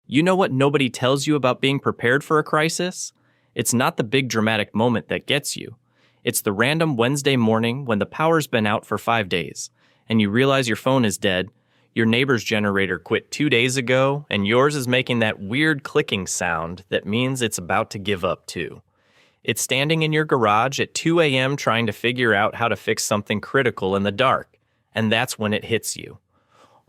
You know what nobody tells you about being prepared for a crisis? It's not the big dramatic moment that gets you. It's the random Wednesday morning when the power's been out for 5 days, and you realize your phone is dead, your neighbor's generator quit 2 days ago, and yours is making that weird clicking sound that means it's about to give up too. It's standing in your garage at 2 a.m. trying to figure out how to fix something critical in the dark, and that's when it hits you.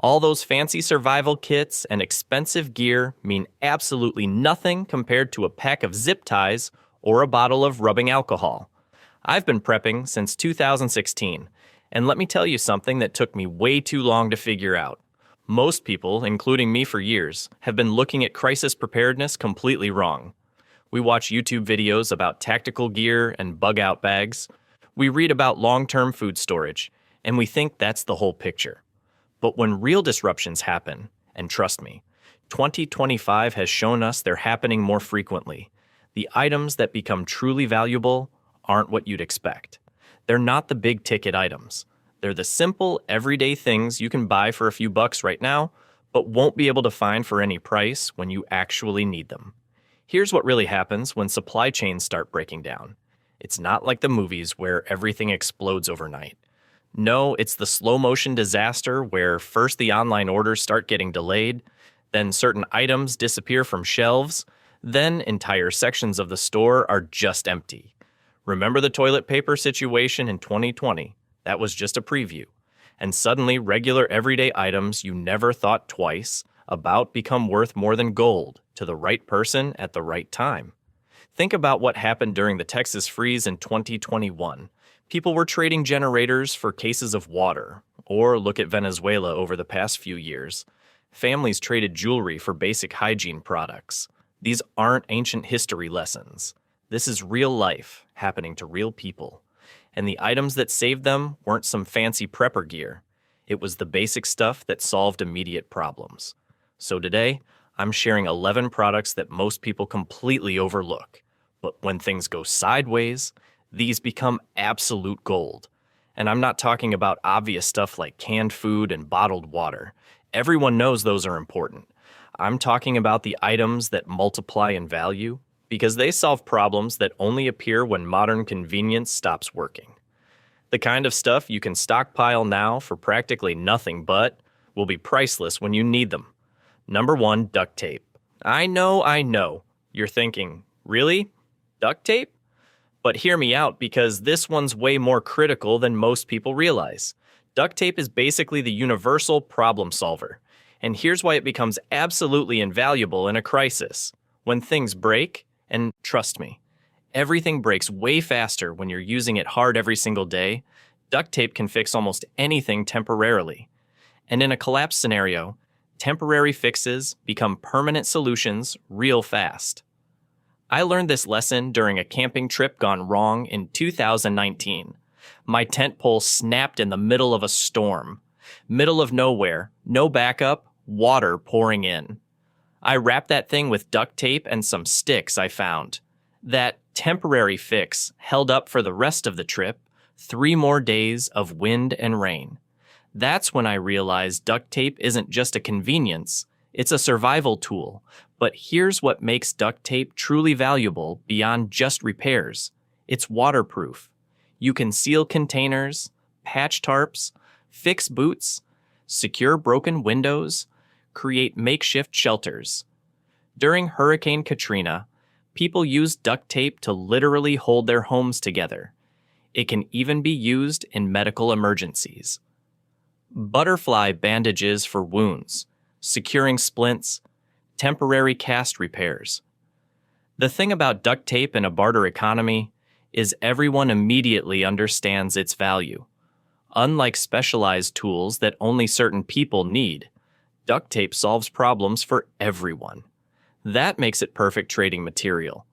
All those fancy survival kits and expensive gear mean absolutely nothing compared to a pack of zip ties or a bottle of rubbing alcohol. I've been prepping since 2016, and let me tell you something that took me way too long to figure out. Most people, including me for years, have been looking at crisis preparedness completely wrong. We watch YouTube videos about tactical gear and bug-out bags. We read about long-term food storage, and we think that's the whole picture. But when real disruptions happen, and trust me, 2025 has shown us they're happening more frequently, the items that become truly valuable aren't what you'd expect. They're not the big-ticket items. They're the simple, everyday things you can buy for a few bucks right now, but won't be able to find for any price when you actually need them. Here's what really happens when supply chains start breaking down. It's not like the movies where everything explodes overnight. No, it's the slow-motion disaster where first the online orders start getting delayed, then certain items disappear from shelves, then entire sections of the store are just empty. Remember the toilet paper situation in 2020? That was just a preview. And suddenly regular everyday items you never thought twice about become worth more than gold to the right person at the right time. Think about what happened during the Texas freeze in 2021. People were trading generators for cases of water, or look at Venezuela over the past few years. Families traded jewelry for basic hygiene products. These aren't ancient history lessons. This is real life happening to real people. And the items that saved them weren't some fancy prepper gear. It was the basic stuff that solved immediate problems. So today, I'm sharing 11 products that most people completely overlook. But when things go sideways, these become absolute gold. And I'm not talking about obvious stuff like canned food and bottled water. Everyone knows those are important. I'm talking about the items that multiply in value because they solve problems that only appear when modern convenience stops working. The kind of stuff you can stockpile now for practically nothing but will be priceless when you need them. Number 1, duct tape. I know. You're thinking, really? Duct tape? But hear me out because this one's way more critical than most people realize. Duct tape is basically the universal problem solver. And here's why it becomes absolutely invaluable in a crisis. When things break, and trust me, everything breaks way faster when you're using it hard every single day, duct tape can fix almost anything temporarily. And in a collapse scenario, temporary fixes become permanent solutions real fast. I learned this lesson during a camping trip gone wrong in 2019. My tent pole snapped in the middle of a storm. Middle of nowhere, no backup, water pouring in. I wrapped that thing with duct tape and some sticks I found. That temporary fix held up for the rest of the trip, 3 more days of wind and rain. That's when I realized duct tape isn't just a convenience, it's a survival tool. But here's what makes duct tape truly valuable beyond just repairs. It's waterproof. You can seal containers, patch tarps, fix boots, secure broken windows, create makeshift shelters. During Hurricane Katrina, people used duct tape to literally hold their homes together. It can even be used in medical emergencies. Butterfly bandages for wounds, securing splints, temporary cast repairs. The thing about duct tape in a barter economy is everyone immediately understands its value. Unlike specialized tools that only certain people need, duct tape solves problems for everyone. That makes it perfect trading material.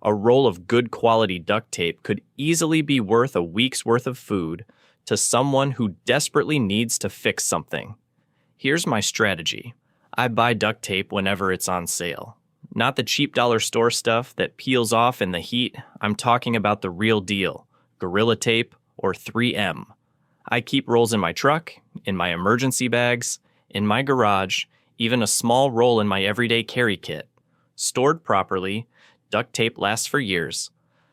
A roll of good quality duct tape could easily be worth a week's worth of food to someone who desperately needs to fix something. Here's my strategy. I buy duct tape whenever it's on sale. Not the cheap dollar store stuff that peels off in the heat. I'm talking about the real deal, Gorilla Tape or 3M. I keep rolls in my truck, in my emergency bags, in my garage, even a small roll in my everyday carry kit. Stored properly, duct tape lasts for years.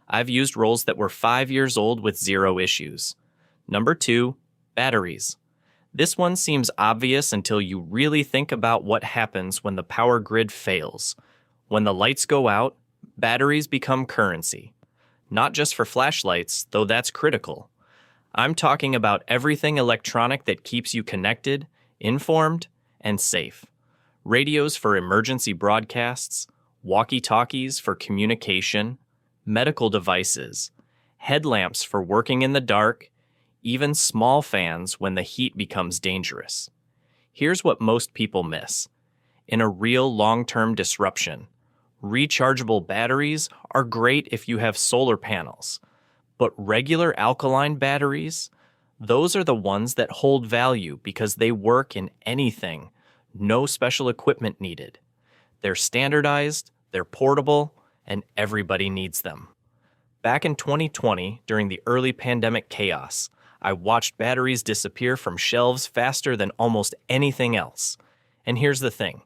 I've used rolls that were 5 years old with zero issues. Number 2, batteries. This one seems obvious until you really think about what happens when the power grid fails. When the lights go out, batteries become currency. Not just for flashlights, though that's critical. I'm talking about everything electronic that keeps you connected, informed, and safe. Radios for emergency broadcasts, walkie-talkies for communication, medical devices, headlamps for working in the dark, even small fans when the heat becomes dangerous. Here's what most people miss. In a real long-term disruption, rechargeable batteries are great if you have solar panels, but regular alkaline batteries, those are the ones that hold value because they work in anything, no special equipment needed. They're standardized, they're portable, and everybody needs them. Back in 2020, during the early pandemic chaos, I watched batteries disappear from shelves faster than almost anything else. And here's the thing.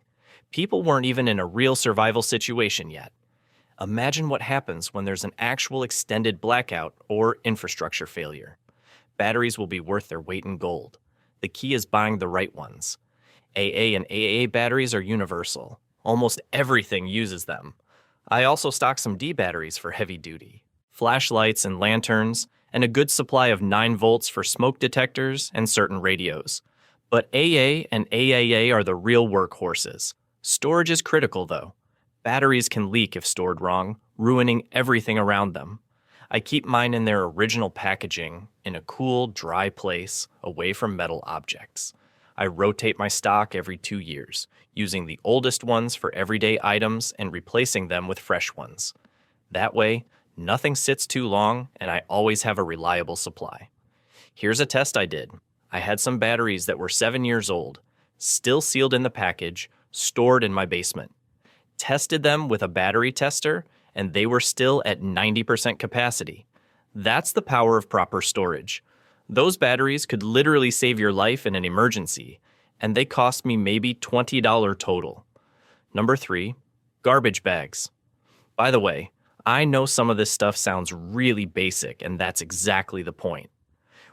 People weren't even in a real survival situation yet. Imagine what happens when there's an actual extended blackout or infrastructure failure. Batteries will be worth their weight in gold. The key is buying the right ones. AA and AAA batteries are universal. Almost everything uses them. I also stock some D batteries for heavy duty, flashlights and lanterns, and a good supply of 9 volts for smoke detectors and certain radios. But AA and AAA are the real workhorses. Storage is critical, though. Batteries can leak if stored wrong, ruining everything around them. I keep mine in their original packaging, in a cool, dry place, away from metal objects. I rotate my stock every 2 years, using the oldest ones for everyday items and replacing them with fresh ones. That way, nothing sits too long, and I always have a reliable supply. Here's a test I did. I had some batteries that were 7 years old, still sealed in the package, stored in my basement. Tested them with a battery tester, and they were still at 90% capacity. That's the power of proper storage. Those batteries could literally save your life in an emergency, and they cost me maybe $20 total. Number 3, garbage bags. By the way, I know some of this stuff sounds really basic, and that's exactly the point.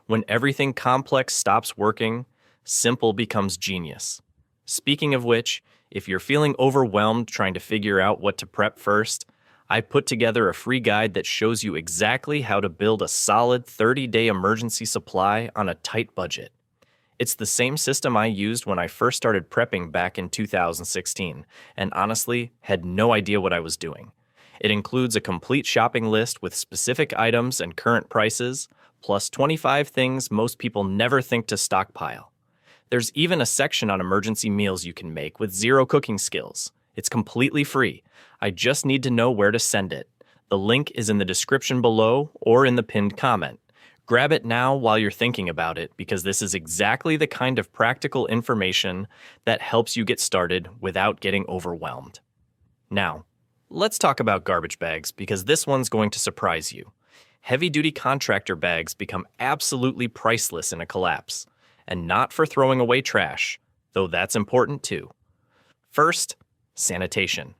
When everything complex stops working, simple becomes genius. Speaking of which, if you're feeling overwhelmed trying to figure out what to prep first, I put together a free guide that shows you exactly how to build a solid 30-day emergency supply on a tight budget. It's the same system I used when I first started prepping back in 2016, and honestly, had no idea what I was doing. It includes a complete shopping list with specific items and current prices, plus 25 things most people never think to stockpile. There's even a section on emergency meals you can make with zero cooking skills. It's completely free. I just need to know where to send it. The link is in the description below or in the pinned comment. Grab it now while you're thinking about it, because this is exactly the kind of practical information that helps you get started without getting overwhelmed. Now, let's talk about garbage bags, because this one's going to surprise you. Heavy-duty contractor bags become absolutely priceless in a collapse, and not for throwing away trash, though that's important too. First, sanitation.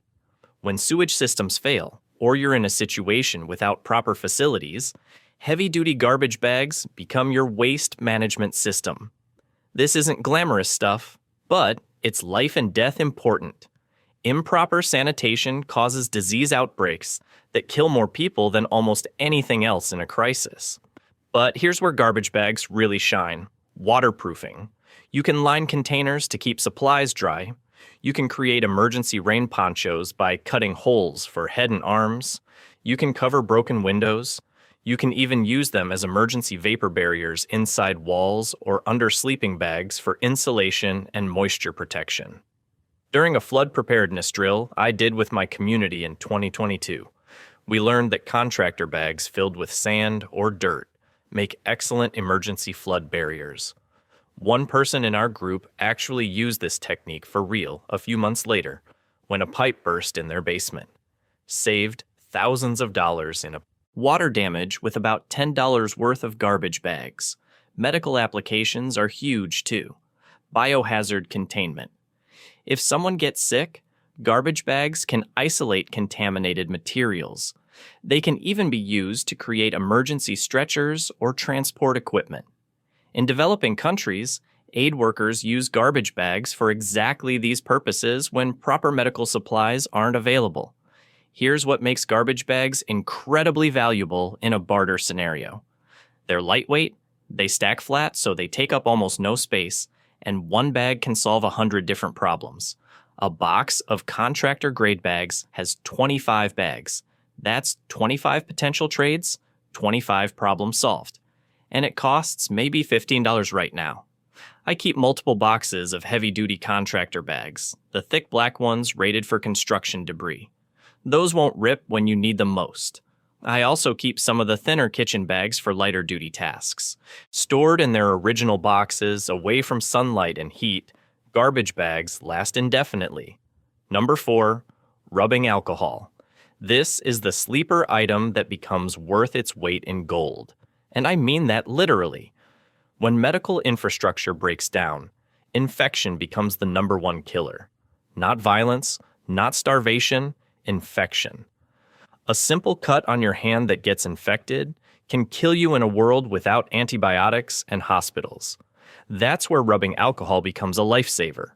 When sewage systems fail, or you're in a situation without proper facilities, heavy-duty garbage bags become your waste management system. This isn't glamorous stuff, but it's life and death important. Improper sanitation causes disease outbreaks that kill more people than almost anything else in a crisis. But here's where garbage bags really shine. Waterproofing. You can line containers to keep supplies dry. You can create emergency rain ponchos by cutting holes for head and arms. You can cover broken windows. You can even use them as emergency vapor barriers inside walls or under sleeping bags for insulation and moisture protection. During a flood preparedness drill I did with my community in 2022, we learned that contractor bags filled with sand or dirt make excellent emergency flood barriers. One person in our group actually used this technique for real a few months later when a pipe burst in their basement. Saved thousands of dollars in water damage with about $10 worth of garbage bags. Medical applications are huge too. Biohazard containment. If someone gets sick, garbage bags can isolate contaminated materials. They can even be used to create emergency stretchers or transport equipment. In developing countries, aid workers use garbage bags for exactly these purposes when proper medical supplies aren't available. Here's what makes garbage bags incredibly valuable in a barter scenario. They're lightweight, they stack flat so they take up almost no space, and one bag can solve 100 different problems. A box of contractor-grade bags has 25 bags. That's 25 potential trades, 25 problems solved. And it costs maybe $15 right now. I keep multiple boxes of heavy-duty contractor bags, the thick black ones rated for construction debris. Those won't rip when you need them most. I also keep some of the thinner kitchen bags for lighter-duty tasks. Stored in their original boxes, away from sunlight and heat, garbage bags last indefinitely. Number 4, rubbing alcohol. This is the sleeper item that becomes worth its weight in gold. And I mean that literally. When medical infrastructure breaks down, infection becomes the number one killer. Not violence, not starvation, infection. A simple cut on your hand that gets infected can kill you in a world without antibiotics and hospitals. That's where rubbing alcohol becomes a lifesaver.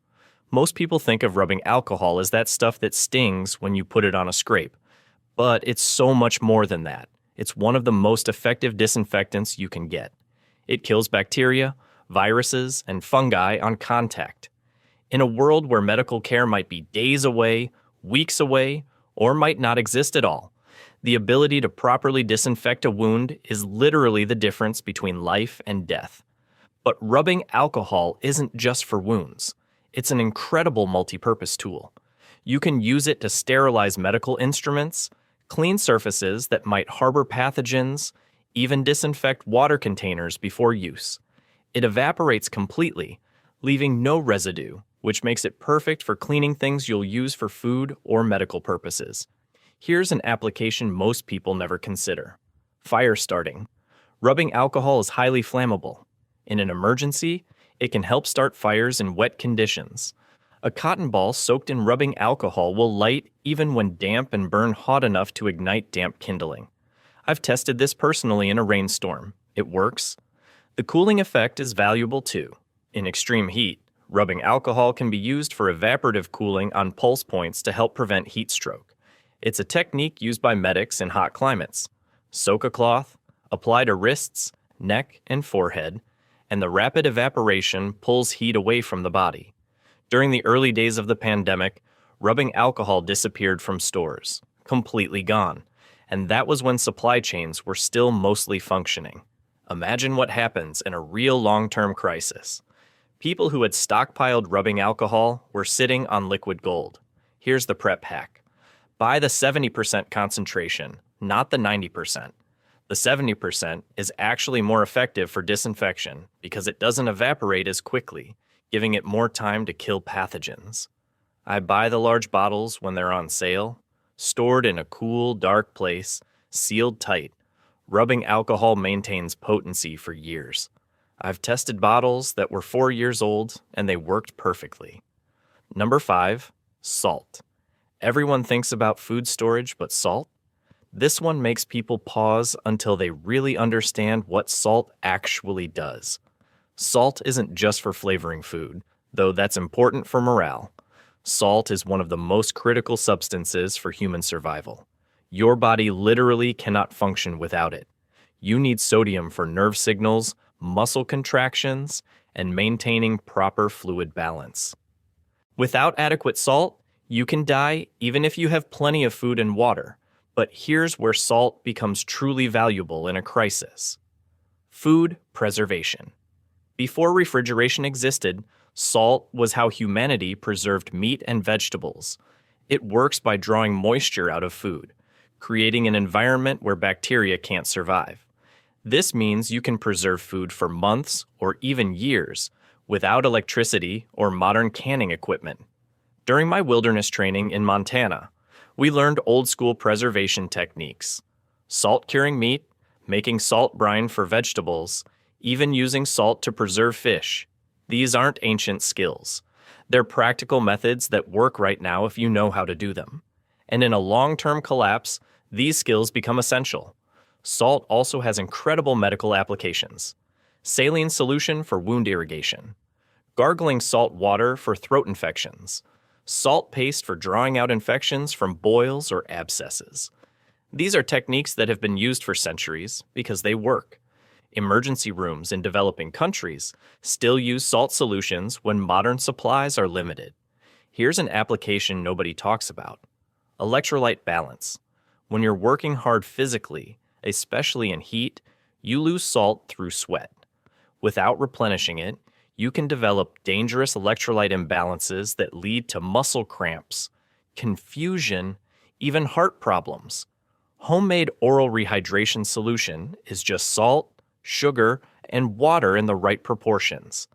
Most people think of rubbing alcohol as that stuff that stings when you put it on a scrape. But it's so much more than that. It's one of the most effective disinfectants you can get. It kills bacteria, viruses, and fungi on contact. In a world where medical care might be days away, weeks away, or might not exist at all, the ability to properly disinfect a wound is literally the difference between life and death. But rubbing alcohol isn't just for wounds. It's an incredible multi-purpose tool. You can use it to sterilize medical instruments, clean surfaces that might harbor pathogens, even disinfect water containers before use. It evaporates completely, leaving no residue, which makes it perfect for cleaning things you'll use for food or medical purposes. Here's an application most people never consider. Fire starting. Rubbing alcohol is highly flammable. In an emergency, it can help start fires in wet conditions. A cotton ball soaked in rubbing alcohol will light even when damp and burn hot enough to ignite damp kindling. I've tested this personally in a rainstorm. It works. The cooling effect is valuable too. In extreme heat, rubbing alcohol can be used for evaporative cooling on pulse points to help prevent heat stroke. It's a technique used by medics in hot climates. Soak a cloth, apply to wrists, neck, and forehead, and the rapid evaporation pulls heat away from the body. During the early days of the pandemic, rubbing alcohol disappeared from stores, completely gone, and that was when supply chains were still mostly functioning. Imagine what happens in a real long-term crisis. People who had stockpiled rubbing alcohol were sitting on liquid gold. Here's the prep hack. Buy the 70% concentration, not the 90%. The 70% is actually more effective for disinfection because it doesn't evaporate as quickly, giving it more time to kill pathogens. I buy the large bottles when they're on sale, stored in a cool, dark place, sealed tight. Rubbing alcohol maintains potency for years. I've tested bottles that were 4 years old and they worked perfectly. Number 5, salt. Everyone thinks about food storage, but salt? This one makes people pause until they really understand what salt actually does. Salt isn't just for flavoring food, though that's important for morale. Salt is one of the most critical substances for human survival. Your body literally cannot function without it. You need sodium for nerve signals, muscle contractions, and maintaining proper fluid balance. Without adequate salt, you can die even if you have plenty of food and water. But here's where salt becomes truly valuable in a crisis. Food preservation. Before refrigeration existed, salt was how humanity preserved meat and vegetables. It works by drawing moisture out of food, creating an environment where bacteria can't survive. This means you can preserve food for months or even years without electricity or modern canning equipment. During my wilderness training in Montana, we learned old-school preservation techniques. Salt curing meat, making salt brine for vegetables, even using salt to preserve fish. These aren't ancient skills. They're practical methods that work right now if you know how to do them. And in a long-term collapse, these skills become essential. Salt also has incredible medical applications. Saline solution for wound irrigation. Gargling salt water for throat infections. Salt paste for drawing out infections from boils or abscesses. These are techniques that have been used for centuries because they work. Emergency rooms in developing countries still use salt solutions when modern supplies are limited. Here's an application nobody talks about. Electrolyte balance. When you're working hard physically, especially in heat, you lose salt through sweat. Without replenishing it, you can develop dangerous electrolyte imbalances that lead to muscle cramps, confusion, even heart problems. Homemade oral rehydration solution is just salt, sugar, and water in the right proportions.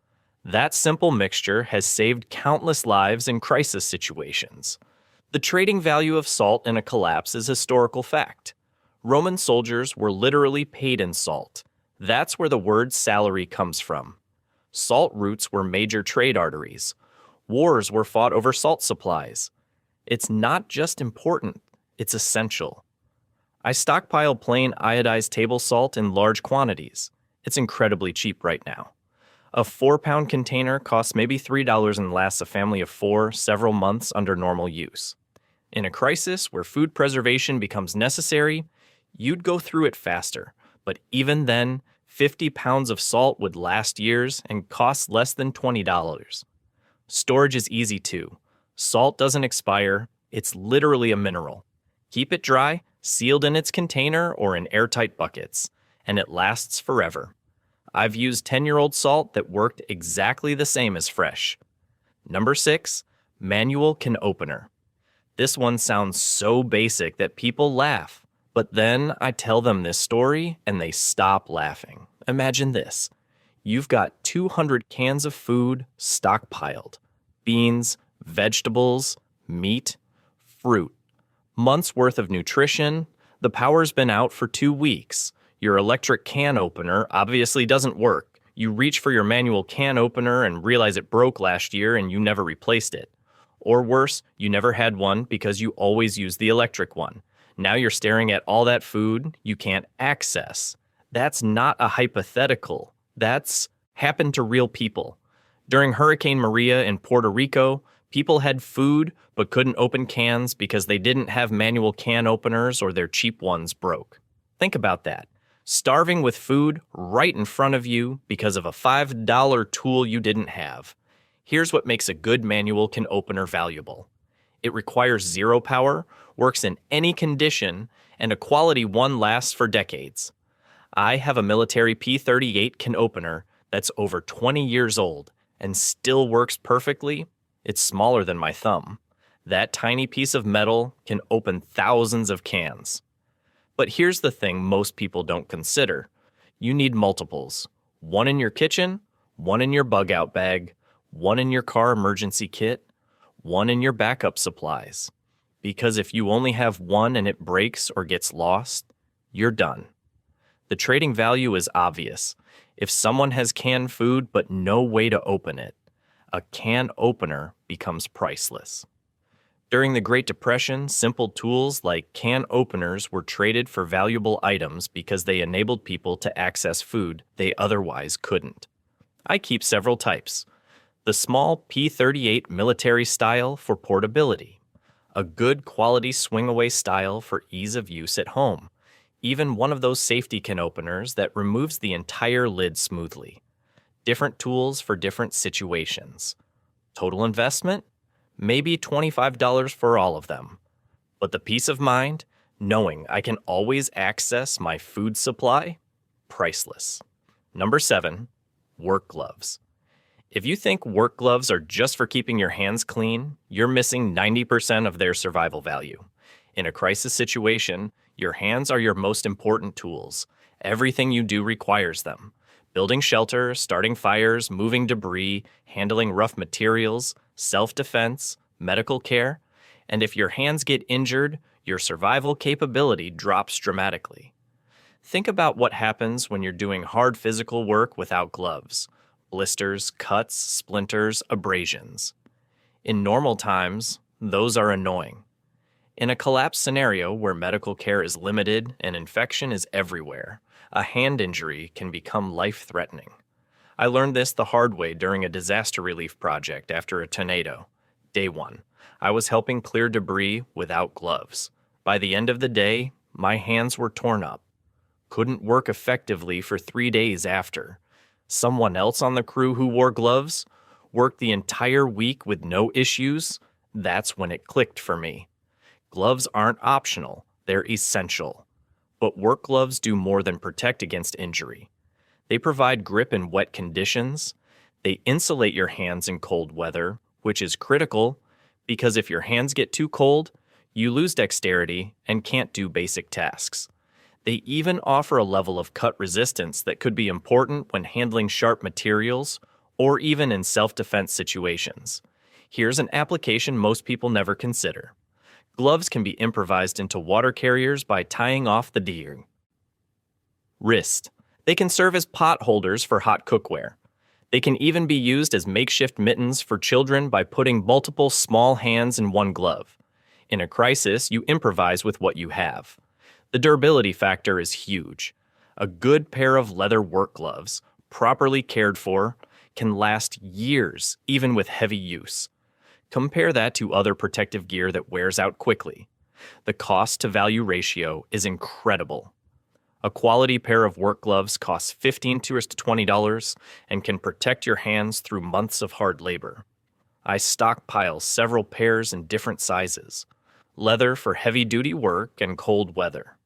That simple mixture has saved countless lives in crisis situations. The trading value of salt in a collapse is historical fact. Roman soldiers were literally paid in salt. That's where the word salary comes from. Salt routes were major trade arteries. Wars were fought over salt supplies. It's not just important, it's essential. I stockpile plain iodized table salt in large quantities. It's incredibly cheap right now. A 4-pound container costs maybe $3 and lasts a family of 4 several months under normal use. In a crisis where food preservation becomes necessary, you'd go through it faster, but even then, 50 pounds of salt would last years and cost less than $20. Storage is easy too. Salt doesn't expire, it's literally a mineral. Keep it dry, sealed in its container or in airtight buckets, and it lasts forever. I've used 10-year-old salt that worked exactly the same as fresh. Number 6, manual can opener. This one sounds so basic that people laugh, but then I tell them this story and they stop laughing. Imagine this. You've got 200 cans of food stockpiled. Beans, vegetables, meat, fruit. Months worth of nutrition. The power's been out for 2 weeks. Your electric can opener obviously doesn't work. You reach for your manual can opener and realize it broke last year and you never replaced it. Or worse, you never had one because you always used the electric one. Now you're staring at all that food you can't access. That's not a hypothetical. That's happened to real people. During Hurricane Maria in Puerto Rico, people had food but couldn't open cans because they didn't have manual can openers or their cheap ones broke. Think about that. Starving with food right in front of you because of a $5 tool you didn't have. Here's what makes a good manual can opener valuable. It requires zero power, works in any condition, and a quality one lasts for decades. I have a military P38 can opener that's over 20 years old and still works perfectly. It's smaller than my thumb. That tiny piece of metal can open thousands of cans. But here's the thing most people don't consider. You need multiples. One in your kitchen, one in your bug out bag, one in your car emergency kit, one in your backup supplies. Because if you only have one and it breaks or gets lost, you're done. The trading value is obvious. If someone has canned food but no way to open it, a can opener becomes priceless. During the Great Depression, simple tools like can openers were traded for valuable items because they enabled people to access food they otherwise couldn't. I keep several types. The small P38 military style for portability. A good quality swing-away style for ease of use at home. Even one of those safety can openers that removes the entire lid smoothly. Different tools for different situations. Total investment? Maybe $25 for all of them. But the peace of mind, knowing I can always access my food supply? Priceless. Number 7, work gloves. If you think work gloves are just for keeping your hands clean, you're missing 90% of their survival value. In a crisis situation, your hands are your most important tools. Everything you do requires them. Building shelter, starting fires, moving debris, handling rough materials, self-defense, medical care. And if your hands get injured, your survival capability drops dramatically. Think about what happens when you're doing hard physical work without gloves. Blisters, cuts, splinters, abrasions. In normal times, those are annoying. In a collapse scenario where medical care is limited and infection is everywhere, a hand injury can become life-threatening. I learned this the hard way during a disaster relief project after a tornado. Day 1. I was helping clear debris without gloves. By the end of the day, my hands were torn up. Couldn't work effectively for 3 days after. Someone else on the crew who wore gloves worked the entire week with no issues. That's when it clicked for me. Gloves aren't optional, they're essential. But work gloves do more than protect against injury. They provide grip in wet conditions. They insulate your hands in cold weather, which is critical because if your hands get too cold, you lose dexterity and can't do basic tasks. They even offer a level of cut resistance that could be important when handling sharp materials or even in self-defense situations. Here's an application most people never consider. Gloves can be improvised into water carriers by tying off the deer. Wrist. They can serve as pot holders for hot cookware. They can even be used as makeshift mittens for children by putting multiple small hands in one glove. In a crisis, you improvise with what you have. The durability factor is huge. A good pair of leather work gloves, properly cared for, can last years even with heavy use. Compare that to other protective gear that wears out quickly. The cost-to-value ratio is incredible. A quality pair of work gloves costs $15 to $20 and can protect your hands through months of hard labor. I stockpile several pairs in different sizes. Leather for heavy-duty work and cold weather.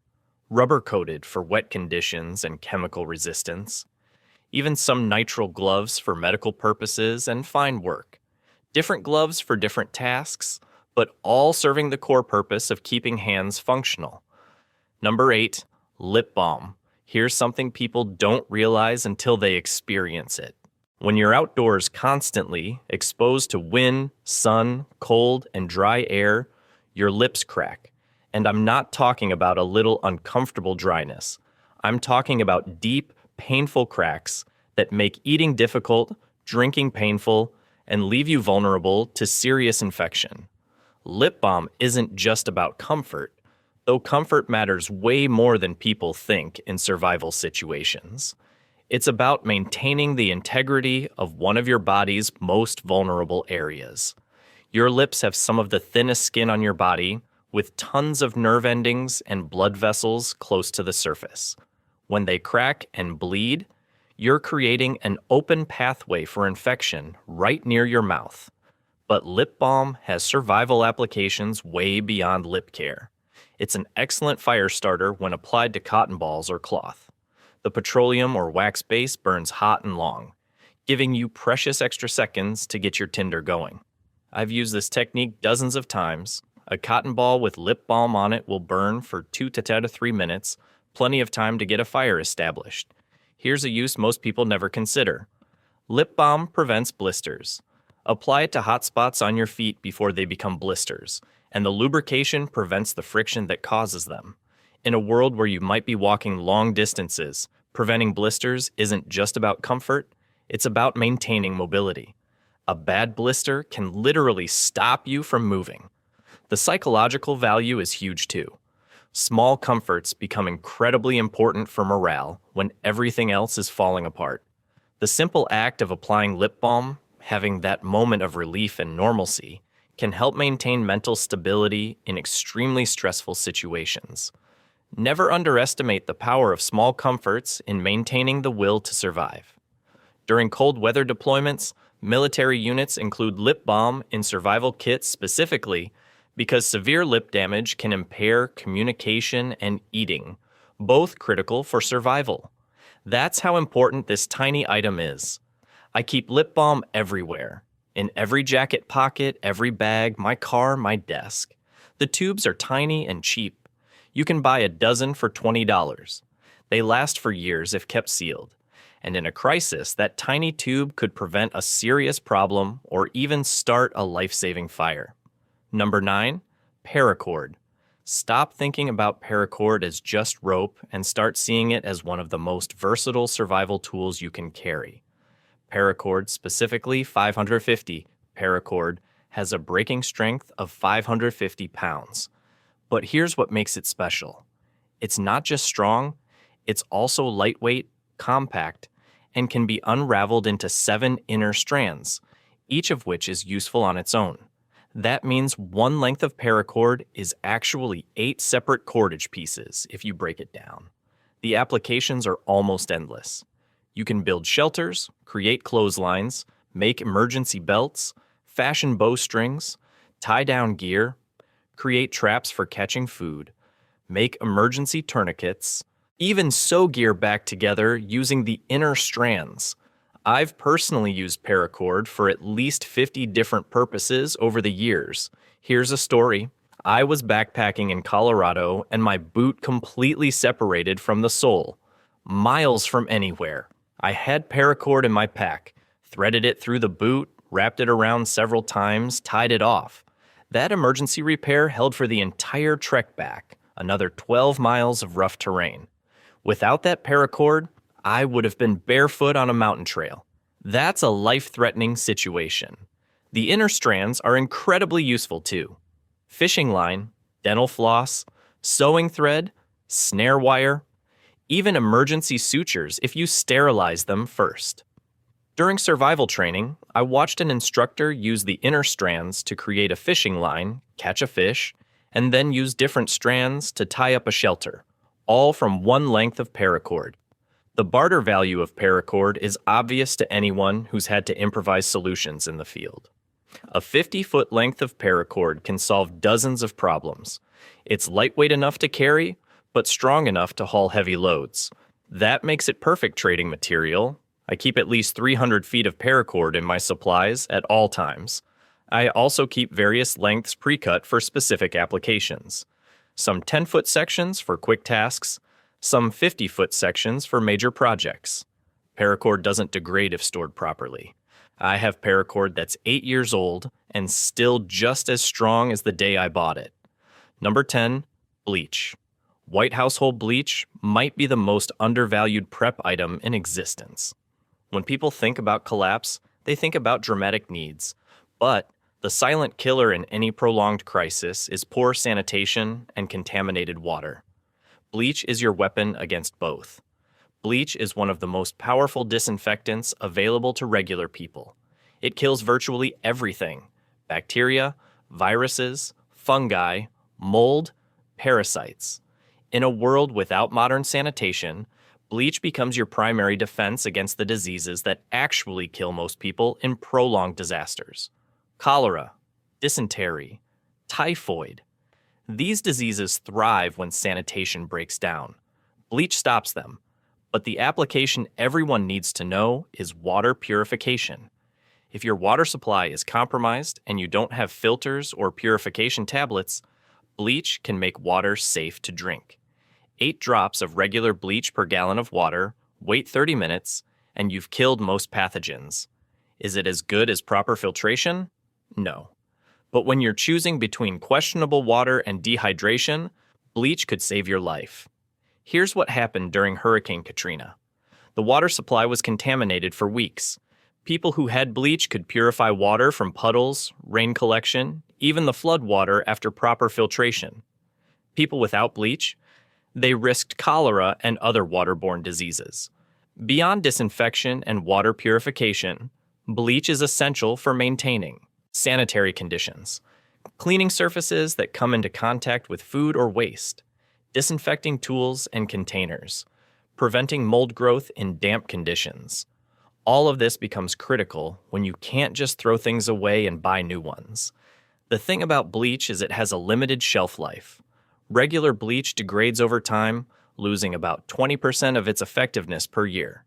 Rubber-coated for wet conditions and chemical resistance. Even some nitrile gloves for medical purposes and fine work. Different gloves for different tasks, but all serving the core purpose of keeping hands functional. Number 8, lip balm. Here's something people don't realize until they experience it. When you're outdoors constantly, exposed to wind, sun, cold, and dry air, your lips crack. And I'm not talking about a little uncomfortable dryness. I'm talking about deep, painful cracks that make eating difficult, drinking painful, and leave you vulnerable to serious infection. Lip balm isn't just about comfort, though comfort matters way more than people think in survival situations. It's about maintaining the integrity of one of your body's most vulnerable areas. Your lips have some of the thinnest skin on your body, with tons of nerve endings and blood vessels close to the surface. When they crack and bleed, you're creating an open pathway for infection right near your mouth. But lip balm has survival applications way beyond lip care. It's an excellent fire starter when applied to cotton balls or cloth. The petroleum or wax base burns hot and long, giving you precious extra seconds to get your tinder going. I've used this technique dozens of times. A cotton ball with lip balm on it will burn for 2 to 3 minutes, plenty of time to get a fire established. Here's a use most people never consider. Lip balm prevents blisters. Apply it to hot spots on your feet before they become blisters, and the lubrication prevents the friction that causes them. In a world where you might be walking long distances, preventing blisters isn't just about comfort, it's about maintaining mobility. A bad blister can literally stop you from moving. The psychological value is huge too. Small comforts become incredibly important for morale when everything else is falling apart. The simple act of applying lip balm, having that moment of relief and normalcy, can help maintain mental stability in extremely stressful situations. Never underestimate the power of small comforts in maintaining the will to survive. During cold weather deployments, military units include lip balm in survival kits specifically because severe lip damage can impair communication and eating, both critical for survival. That's how important this tiny item is. I keep lip balm everywhere, in every jacket pocket, every bag, my car, my desk. The tubes are tiny and cheap. You can buy a dozen for $20. They last for years if kept sealed. And in a crisis, that tiny tube could prevent a serious problem or even start a life-saving fire. Number 9, Paracord. Stop thinking about Paracord as just rope and start seeing it as one of the most versatile survival tools you can carry. Paracord, specifically 550 Paracord, has a breaking strength of 550 pounds. But here's what makes it special. It's not just strong, it's also lightweight, compact, and can be unraveled into 7 inner strands, each of which is useful on its own. That means one length of paracord is actually 8 separate cordage pieces if you break it down. The applications are almost endless. You can build shelters, create clotheslines, make emergency belts, fashion bowstrings, tie down gear, create traps for catching food, make emergency tourniquets, even sew gear back together using the inner strands. I've personally used paracord for at least 50 different purposes over the years. Here's a story. I was backpacking in Colorado and my boot completely separated from the sole, miles from anywhere. I had paracord in my pack, threaded it through the boot, wrapped it around several times, tied it off. That emergency repair held for the entire trek back, another 12 miles of rough terrain. Without that paracord, I would have been barefoot on a mountain trail. That's a life-threatening situation. The inner strands are incredibly useful too. Fishing line, dental floss, sewing thread, snare wire, even emergency sutures if you sterilize them first. During survival training, I watched an instructor use the inner strands to create a fishing line, catch a fish, and then use different strands to tie up a shelter, all from one length of paracord. The barter value of paracord is obvious to anyone who's had to improvise solutions in the field. A 50-foot length of paracord can solve dozens of problems. It's lightweight enough to carry, but strong enough to haul heavy loads. That makes it perfect trading material. I keep at least 300 feet of paracord in my supplies at all times. I also keep various lengths pre-cut for specific applications. Some 10-foot sections for quick tasks, some 50-foot sections for major projects. Paracord doesn't degrade if stored properly. I have paracord that's 8 years old and still just as strong as the day I bought it. Number 10, bleach. White household bleach might be the most undervalued prep item in existence. When people think about collapse, they think about dramatic needs. But the silent killer in any prolonged crisis is poor sanitation and contaminated water. Bleach is your weapon against both. Bleach is one of the most powerful disinfectants available to regular people. It kills virtually everything: bacteria, viruses, fungi, mold, parasites. In a world without modern sanitation, bleach becomes your primary defense against the diseases that actually kill most people in prolonged disasters. Cholera, dysentery, typhoid. These diseases thrive when sanitation breaks down. Bleach stops them. But the application everyone needs to know is water purification. If your water supply is compromised and you don't have filters or purification tablets, bleach can make water safe to drink. 8 drops of regular bleach per gallon of water, wait 30 minutes, and you've killed most pathogens. Is it as good as proper filtration? No. But when you're choosing between questionable water and dehydration, bleach could save your life. Here's what happened during Hurricane Katrina. The water supply was contaminated for weeks. People who had bleach could purify water from puddles, rain collection, even the flood water after proper filtration. People without bleach, they risked cholera and other waterborne diseases. Beyond disinfection and water purification, bleach is essential for maintaining sanitary conditions, cleaning surfaces that come into contact with food or waste, disinfecting tools and containers, preventing mold growth in damp conditions. All of this becomes critical when you can't just throw things away and buy new ones. The thing about bleach is it has a limited shelf life. Regular bleach degrades over time, losing about 20% of its effectiveness per year.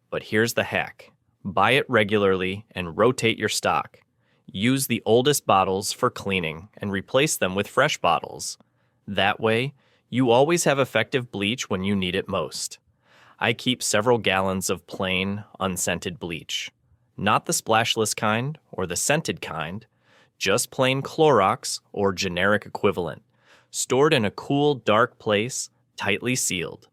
But here's the hack. Buy it regularly and rotate your stock. Use the oldest bottles for cleaning and replace them with fresh bottles. That way, you always have effective bleach when you need it most. I keep several gallons of plain, unscented bleach. Not the splashless kind or the scented kind, just plain Clorox or generic equivalent, stored in a cool, dark place, tightly sealed.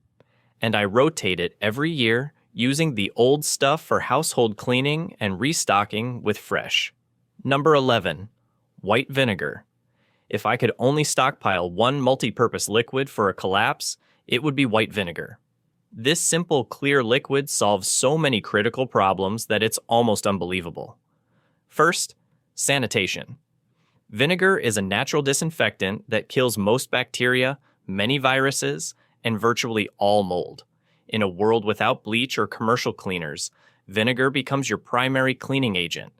And I rotate it every year using the old stuff for household cleaning and restocking with fresh. Number 11, White vinegar. If I could only stockpile one multi-purpose liquid for a collapse, it would be white vinegar. This simple, clear liquid solves so many critical problems that it's almost unbelievable. First, sanitation. Vinegar is a natural disinfectant that kills most bacteria, many viruses, and virtually all mold. In a world without bleach or commercial cleaners, vinegar becomes your primary cleaning agent.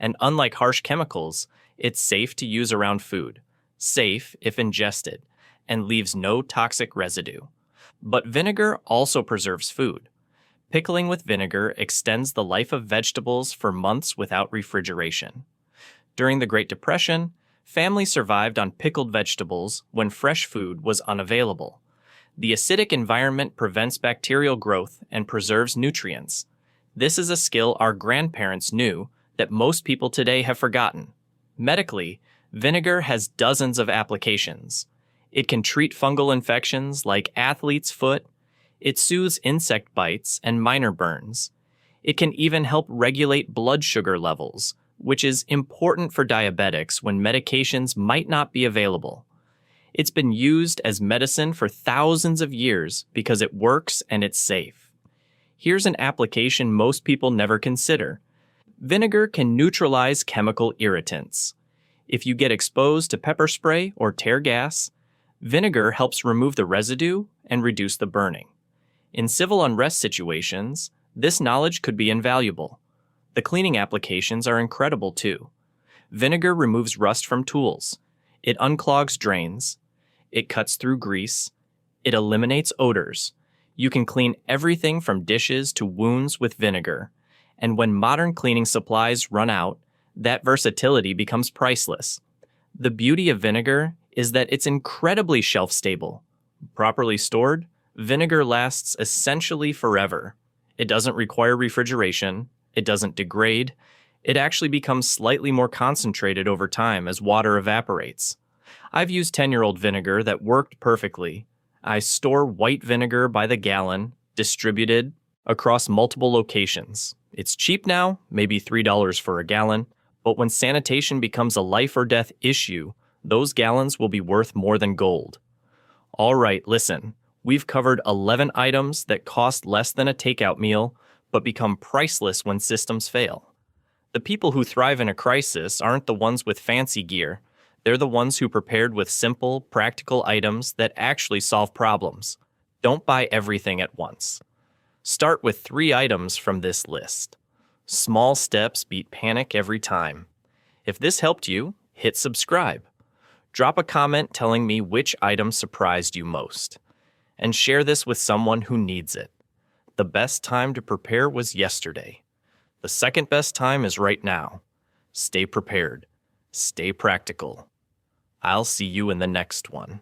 And unlike harsh chemicals, it's safe to use around food, safe if ingested, and leaves no toxic residue. But vinegar also preserves food. Pickling with vinegar extends the life of vegetables for months without refrigeration. During the Great Depression, families survived on pickled vegetables when fresh food was unavailable. The acidic environment prevents bacterial growth and preserves nutrients. This is a skill our grandparents knew that most people today have forgotten. Medically, vinegar has dozens of applications. It can treat fungal infections like athlete's foot. It soothes insect bites and minor burns. It can even help regulate blood sugar levels, which is important for diabetics when medications might not be available. It's been used as medicine for thousands of years because it works and it's safe. Here's an application most people never consider. Vinegar can neutralize chemical irritants. If you get exposed to pepper spray or tear gas, vinegar helps remove the residue and reduce the burning. In civil unrest situations, this knowledge could be invaluable. The cleaning applications are incredible too. Vinegar removes rust from tools. It unclogs drains. It cuts through grease. It eliminates odors. You can clean everything from dishes to wounds with vinegar. And when modern cleaning supplies run out, that versatility becomes priceless. The beauty of vinegar is that it's incredibly shelf-stable. Properly stored, vinegar lasts essentially forever. It doesn't require refrigeration. It doesn't degrade. It actually becomes slightly more concentrated over time as water evaporates. I've used 10-year-old vinegar that worked perfectly. I store white vinegar by the gallon, distributed across multiple locations. It's cheap now, maybe $3 for a gallon, but when sanitation becomes a life or death issue, those gallons will be worth more than gold. All right, listen, we've covered 11 items that cost less than a takeout meal, but become priceless when systems fail. The people who thrive in a crisis aren't the ones with fancy gear. They're the ones who prepared with simple, practical items that actually solve problems. Don't buy everything at once. Start with 3 items from this list. Small steps beat panic every time. If this helped you, hit subscribe. Drop a comment telling me which item surprised you most. And share this with someone who needs it. The best time to prepare was yesterday. The second best time is right now. Stay prepared. Stay practical. I'll see you in the next one.